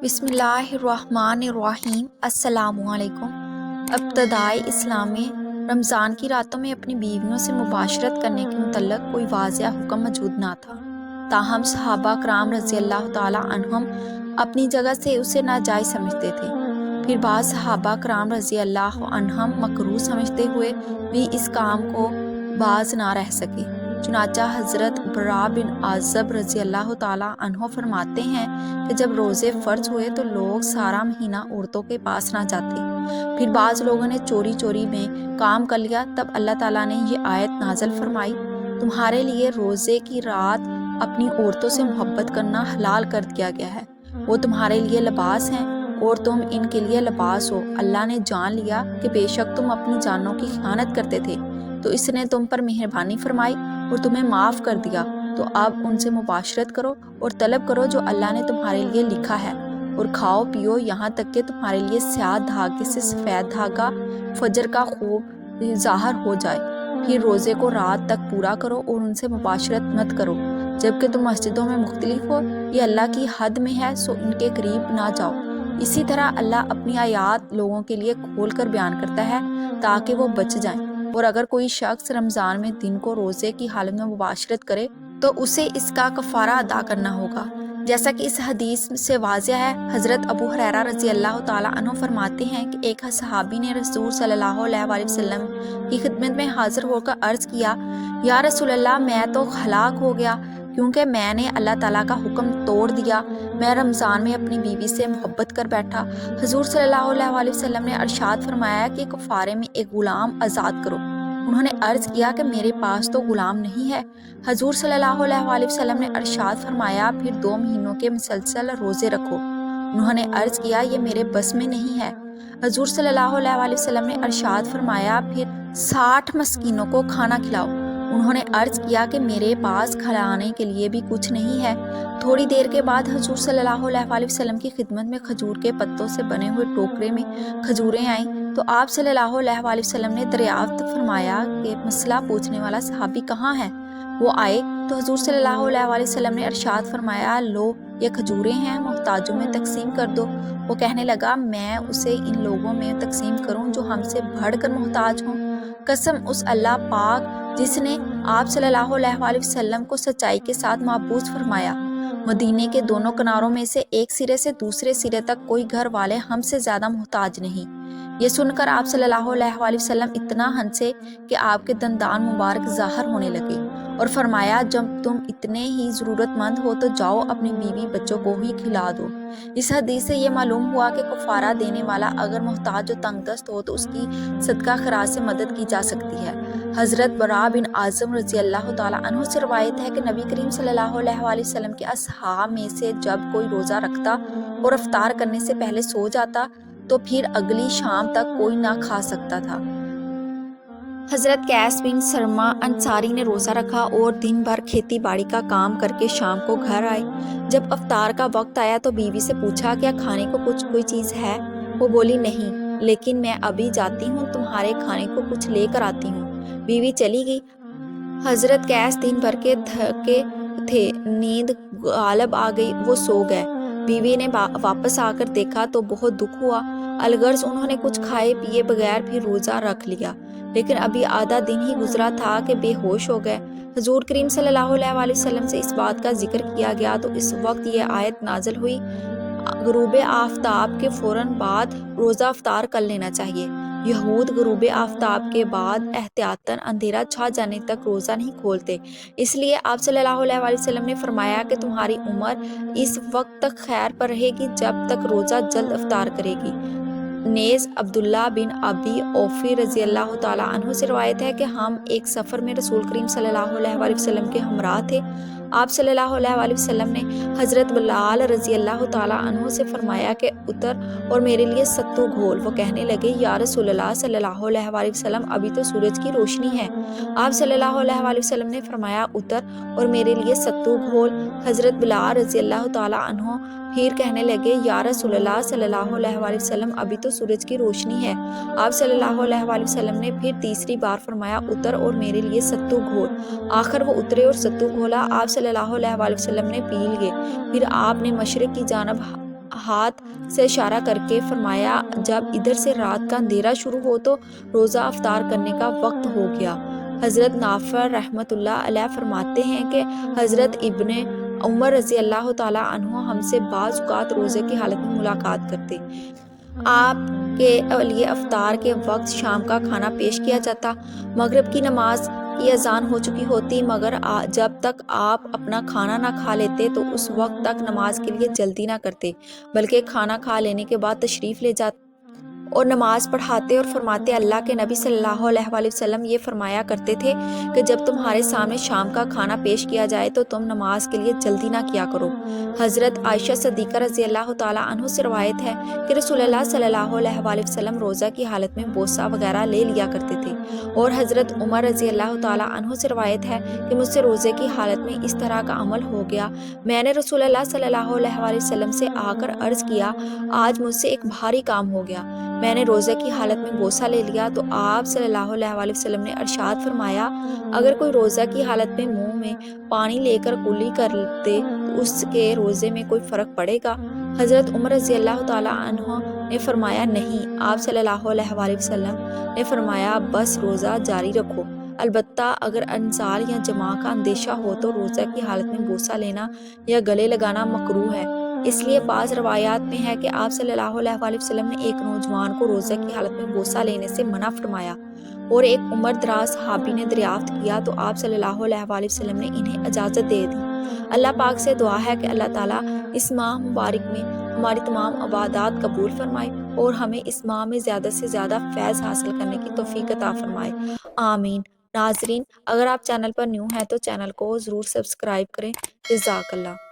بسم اللہ الرحمن الرحیم۔ السلام علیکم۔ ابتدائی اسلام میں رمضان کی راتوں میں اپنی بیویوں سے مباشرت کرنے کے متعلق کوئی واضح حکم موجود نہ تھا، تاہم صحابہ کرام رضی اللہ تعالی عنہم اپنی جگہ سے اسے ناجائز سمجھتے تھے۔ پھر بعض صحابہ کرام رضی اللہ عنہم مکروہ سمجھتے ہوئے بھی اس کام کو باز نہ رہ سکے۔ چنانچہ حضرت براء بن عازب رضی اللہ تعالیٰ عنہ فرماتے ہیں کہ جب روزے فرض ہوئے تو لوگ سارا مہینہ عورتوں کے پاس نہ جاتے۔ پھر بعض لوگوں نے چوری چوری میں کام کر لیا، تب اللہ تعالیٰ نے یہ آیت نازل فرمائی، تمہارے لیے روزے کی رات اپنی عورتوں سے محبت کرنا حلال کر دیا گیا ہے، وہ تمہارے لیے لباس ہیں اور تم ان کے لیے لباس ہو۔ اللہ نے جان لیا کہ بے شک تم اپنی جانوں کی خیانت کرتے تھے، تو اس نے تم پر مہربانی فرمائی اور تمہیں معاف کر دیا، تو اب ان سے مباشرت کرو اور طلب کرو جو اللہ نے تمہارے لیے لکھا ہے، اور کھاؤ پیو یہاں تک کہ تمہارے لیے سیاہ دھاگے سے سفید دھاگا فجر کا خوب ظاہر ہو جائے۔ پھر روزے کو رات تک پورا کرو اور ان سے مباشرت مت کرو جبکہ تم مسجدوں میں مختلف ہو، یہ اللہ کی حد میں ہے، سو ان کے قریب نہ جاؤ۔ اسی طرح اللہ اپنی آیات لوگوں کے لیے کھول کر بیان کرتا ہے تاکہ وہ بچ جائیں، اور اگر کوئی شخص رمضان میں دن کو روزے کی حالت میں مباشرت کرے تو اسے اس کا کفارہ ادا کرنا ہوگا، جیسا کہ اس حدیث سے واضح ہے۔ حضرت ابو ہریرہ رضی اللہ تعالیٰ عنہ فرماتے ہیں کہ ایک صحابی نے رسول صلی اللہ علیہ وآلہ وسلم کی خدمت میں حاضر ہو کر عرض کیا، یا رسول اللہ، میں تو ہلاک ہو گیا کیونکہ میں نے اللہ تعالیٰ کا حکم توڑ دیا، میں رمضان میں اپنی بیوی سے محبت کر بیٹھا۔ حضور صلی اللہ علیہ وآلہ وسلم نے ارشاد فرمایا کہ کفارے میں ایک غلام آزاد کرو۔ انہوں نے عرض کیا کہ میرے پاس تو غلام نہیں ہے۔ حضور صلی اللہ علیہ وآلہ وسلم نے ارشاد فرمایا، پھر 2 مہینوں کے مسلسل روزے رکھو۔ انہوں نے عرض کیا، یہ میرے بس میں نہیں ہے۔ حضور صلی اللہ علیہ وآلہ وسلم نے ارشاد فرمایا، پھر 60 مسکینوں کو کھانا کھلاؤ۔ انہوں نے عرض کیا کہ میرے پاس کھلانے کے لیے بھی کچھ نہیں ہے۔ تھوڑی دیر کے بعد حضور صلی اللہ علیہ وآلہ وسلم کی خدمت میں کھجور کے پتوں سے بنے ہوئے ٹوکرے میں کھجوریں آئیں، تو آپ صلی اللہ علیہ وآلہ وسلم نے دریافت فرمایا کہ مسئلہ پوچھنے والا صحابی کہاں ہے؟ وہ آئے تو حضور صلی اللہ علیہ وآلہ وسلم نے ارشاد فرمایا، لو یہ کھجوریں ہیں، محتاجوں میں تقسیم کر دو۔ وہ کہنے لگا، میں اسے ان لوگوں میں تقسیم کروں جو ہم سے بڑھ کر محتاج ہوں؟ قسم اس اللہ پاک جس نے آپ صلی اللہ علیہ وآلہ وسلم کو سچائی کے ساتھ محبوس فرمایا، مدینے کے دونوں کناروں میں سے ایک سرے سے دوسرے سرے تک کوئی گھر والے ہم سے زیادہ محتاج نہیں۔ یہ سن کر آپ صلی اللہ علیہ وآلہ وسلم اتنا ہنسے کہ آپ کے دندان مبارک ظاہر ہونے لگے، اور فرمایا، جب تم اتنے ہی ضرورت مند ہو تو جاؤ اپنی بیوی بچوں کو ہی کھلا دو۔ اس حدیث سے یہ معلوم ہوا کہ کفارہ دینے والا اگر محتاج و تنگ دست ہو تو اس کی صدقہ خیرات سے مدد کی جا سکتی ہے۔ حضرت براء بن عازب رضی اللہ تعالیٰ عنہ سے روایت ہے کہ نبی کریم صلی اللہ علیہ وآلہ وسلم کے اصحاب میں سے جب کوئی روزہ رکھتا اور افطار کرنے سے پہلے سو جاتا تو پھر اگلی شام تک کوئی نہ کھا سکتا تھا۔ حضرت قیس بن سرمہ انصاری نے روزہ رکھا اور دن بھر کھیتی باڑی کا کام کر کے شام کو گھر آئے۔ جب افطار کا وقت آیا تو بیوی سے پوچھا، کیا کھانے کو کوئی چیز ہے؟ وہ بولی، نہیں، لیکن میں ابھی جاتی ہوں، تمہارے کھانے کو کچھ لے کر آتی ہوں۔ بیوی چلی گئی۔ حضرت قیس دن بھر کے تھکے تھے، نیند غالب آ گئی، وہ سو گئے۔ بیوی نے واپس آ کر دیکھا تو بہت دکھ ہوا، الغرض انہوں نے کچھ کھائے پیے بغیر بھی روزہ رکھ لیا، لیکن ابھی آدھا دن ہی گزرا تھا کہ بے ہوش ہو گئے۔ حضور کریم صلی اللہ علیہ وآلہ وسلم سے اس بات کا ذکر کیا گیا تو اس وقت یہ آیت نازل ہوئی، غروب آفتاب کے فوراً بعد روزہ افطار کر لینا چاہیے۔ یہود غروب آفتاب کے بعد احتیاطاً اندھیرا چھا جانے تک روزہ نہیں کھولتے، اس لیے آپ صلی اللہ علیہ وآلہ وسلم نے فرمایا کہ تمہاری عمر اس وقت تک خیر پر رہے گی جب تک روزہ جلد افطار کرے گی۔ نیز عبداللہ بن ابی اوفی رضی اللہ تعالیٰ عنہ سے روایت ہے کہ ہم ایک سفر میں رسول کریم صلی اللہ علیہ وآلہ وسلم کے ہمراہ تھے۔ آپ صلی اللہ علیہ وآلہ وسلم نے حضرت بلال رضی اللہ تعالیٰ عنہ سے فرمایا کہ اتر اور میرے لیے ستو گھول۔ وہ کہنے لگے، یا رسول اللہ صلی اللہ علیہ وآلہ وسلم، ابھی تو سورج کی روشنی ہے۔ آپ صلی اللہ علیہ وآلہ وسلم نے فرمایا، اتر اور میرے لیے ستو گھول۔ حضرت بلال رضی اللہ تعالیٰ عنہ پھر کہنے لگے، یا رسول اللہ صلی اللہ علیہ وآلہ وسلم، ابھی تو سورج کی روشنی ہے۔ آپ صلی اللہ علیہ وآلہ وسلم نے پھر تیسری بار فرمایا، اتر اور میرے لیے ستو گھول۔ آخر وہ اترے اور ستو گھولا، آپ صلی اللہ علیہ وآلہ وسلم نے پی لیے۔ پھر آپ نے مشرق کی جانب ہاتھ سے اشارہ کر کے فرمایا جب ادھر سے رات کا اندھیرا شروع ہو تو روزہ افطار کرنے کا وقت ہو گیا۔ حضرت نافع رحمۃ اللہ علیہ فرماتے ہیں کہ حضرت ابن عمر رضی اللہ تعالیٰ عنہ ہم سے بعض اوقات روزے کی حالت میں ملاقات کرتے۔ آپ کے لیے افطار کے وقت شام کا کھانا پیش کیا جاتا۔ مغرب کی نماز کی اذان ہو چکی ہوتی مگر جب تک آپ اپنا کھانا نہ کھا لیتے تو اس وقت تک نماز کے لیے جلدی نہ کرتے بلکہ کھانا کھا لینے کے بعد تشریف لے جاتے اور نماز پڑھاتے اور فرماتے۔ اللہ کے نبی صلی اللہ علیہ وآلہ وسلم یہ فرمایا کرتے تھے کہ جب تمہارے سامنے شام کا کھانا پیش کیا جائے تو تم نماز کے لیے جلدی نہ کیا کرو۔ حضرت عائشہ صدیقہ رضی اللہ تعالیٰ عنہ سے روایت ہے کہ رسول اللہ صلی اللہ علیہ وآلہ وسلم روزہ کی حالت میں بوسہ وغیرہ لے لیا کرتے تھے، اور حضرت عمر رضی اللہ تعالیٰ عنہ سے روایت ہے کہ مجھ سے روزے کی حالت میں اس طرح کا عمل ہو گیا، میں نے رسول اللہ صلی اللہ علیہ وآلہ وسلم سے آ کر عرض کیا آج مجھ سے ایک بھاری کام ہو گیا، میں نے روزے کی حالت میں بوسہ لے لیا تو آپ صلی اللہ علیہ وآلہ وسلم نے ارشاد فرمایا اگر کوئی روزہ کی حالت میں منہ میں پانی لے کر کلی کر دے تو اس کے روزے میں کوئی فرق پڑے گا؟ حضرت عمر رضی اللہ تعالیٰ عنہ نے فرمایا نہیں۔ آپ صلی اللہ علیہ وآلہ وسلم نے فرمایا بس روزہ جاری رکھو، البتہ اگر انزال یا جماع کا اندیشہ ہو تو روزہ کی حالت میں بوسہ لینا یا گلے لگانا مکروہ ہے۔ اس لیے بعض روایات میں ہے کہ آپ صلی اللہ علیہ وآلہ وسلم نے ایک نوجوان کو روزہ کی حالت میں بوسہ لینے سے منع فرمایا اور ایک عمر دراز صحابی نے دریافت کیا تو آپ صلی اللہ علیہ وآلہ وسلم نے انہیں اجازت دے دی۔ اللہ پاک سے دعا ہے کہ اللہ تعالیٰ اس ماہ مبارک میں ہماری تمام عبادات قبول فرمائے اور ہمیں اس ماہ میں زیادہ سے زیادہ فیض حاصل کرنے کی توفیق عطا فرمائے، آمین۔ ناظرین، اگر آپ چینل پر نیو ہیں تو چینل کو ضرور سبسکرائب کریں۔ جزاک اللہ۔